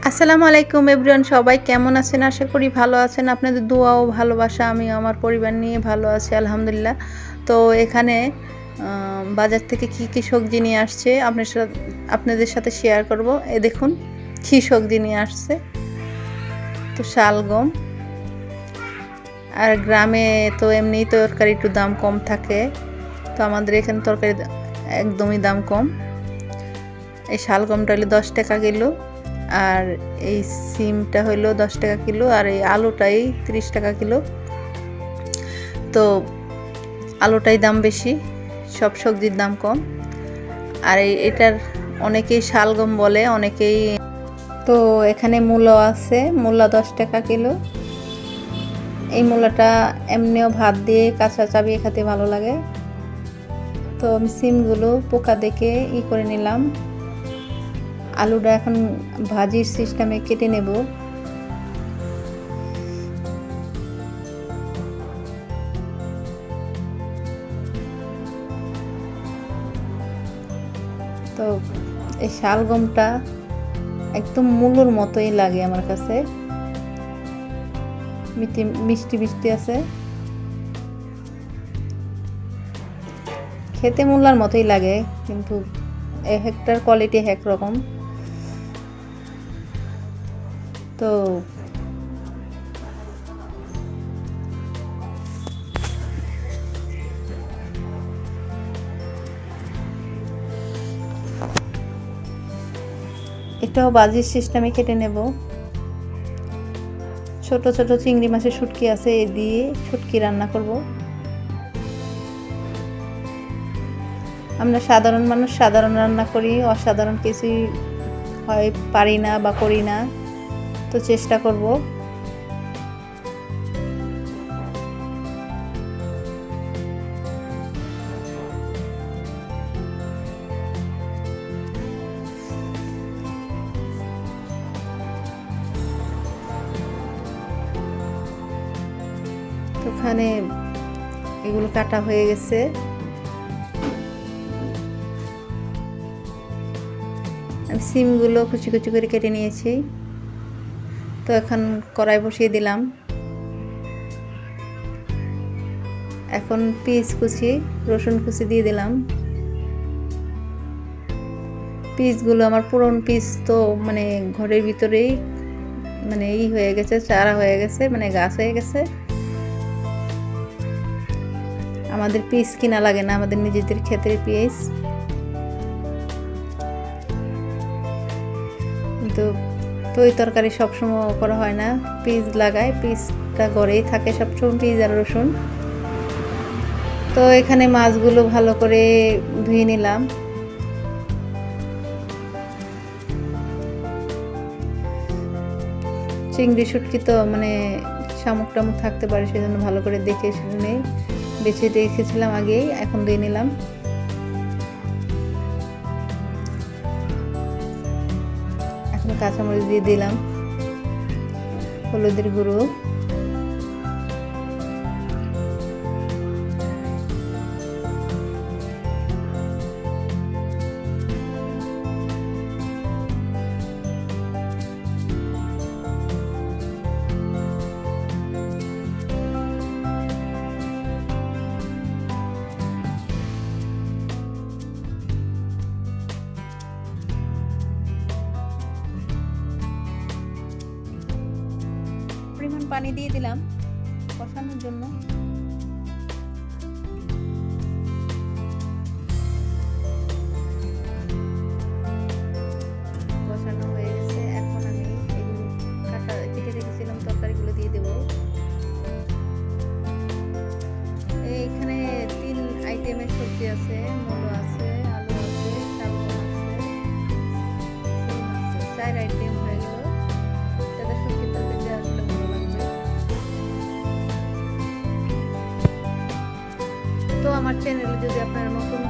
আসসালামু আলাইকুম এভরিওয়ান, সবাই কেমন আছেন? আশা করি ভালো আছেন। আপনাদের দোয়া ও ভালোবাসা আমি আমার পরিবার নিয়ে ভালো আছি আলহামদুলিল্লাহ। তো এখানে বাজার থেকে কি সবজি নিয়ে আসছে আপনাদের সাথে শেয়ার করব। দেখুন কি সবজি নিয়ে আসছে। তো শালগম, আর গ্রামে তো এমনিই তরকারি একটু দাম কম থাকে, তো আমাদের এখানে তরকারি একদমই দাম কম। এই শালগমটা হলো 10 টাকা কিলো, আর এই সিমটা হইলো 10 টাকা কিলো, আর এই আলুটাই 30 টাকা কিলো। তো আলুটাই দাম বেশি, সব সবজির দাম কম। আর এটার অনেকেই শালগম বলে, অনেকেই। তো এখানে মূলো আছে, মূলা 10 টাকা কিলো। এই মূলাটা এমনিও ভাত দিয়ে কাঁচা চাবিয়ে খেতে ভালো লাগে। তো আমি সিমগুলো পোকা দেখে করে নিলাম। আলুটা এখন ভাজির সিস্টেমে কেটে নেব। তো এই শালগমটা একদম মূলোর মতোই লাগে আমার কাছে, মিষ্টি মিষ্টি আছে, খেতে মূলার মতোই লাগে, কিন্তু এক একটার কোয়ালিটি এক রকম। তো এটাও বাজির সিস্টেমে কেটে নেব। ছোট ছোট চিংড়ি মাছের শুটকি আছে, এ দিয়ে শুটকি রান্না করব। আমরা সাধারণ মানুষ, সাধারণ রান্না করি, অসাধারণ কিছুই হয় পারি না বা করি না, তো চেষ্টা করব। ওখানে এগুলো কাটা হয়ে গেছে। আমি সিমগুলো কুচি কুচি করে কেটে নিয়েছি। তো এখন কড়াই বসিয়ে দিলাম। এখন পেঁয়াজ কুচি, রসুন কুচি দিয়ে দিলাম। পিসগুলো আমার পুরনো পিস, তো মানে ঘরের ভিতরেই মানে হয়ে গেছে, চারা হয়ে গেছে, মানে গাছ হয়ে গেছে। আমাদের পিস কিনা লাগে না, আমাদের নিজেদের ক্ষেতের পিস। কিন্তু তো ওই তরকারি সবসময় করা হয় না, পিস লাগায়, পিসটা ঘরেই থাকে সবসময়, পিস আর রসুন। তো এখানে মাছগুলো ভালো করে ধুয়ে নিলাম। চিংড়ি শুটকি তো মানে শামুক টামুক থাকতে পারে, সেজন্য ভালো করে দেখে শুনে বেছে রেখেছিলাম আগেই, এখন ধুয়ে নিলাম। এখন কাঁচামরিচ দিয়ে দিলাম, হলুদের গুঁড়ো, পরিমাণ পানি দিয়ে দিলাম কষানোর জন্য। কষানো হয়ে গেছে, এখন আমি এগুলো কেটে রেখেছিলাম তরকারিগুলো দিয়ে দেবো। এইখানে 3 আইটেমের সবজি আছে, মূলো আছে, আলু আছে, শালগম আছে, সিম আছে, 4 আইটেম হয়ে গেল। তাদের সবজির তরকারি আসলে ভালো লাগবে। তো আমার চ্যানেলে যদি আপনারা নতুন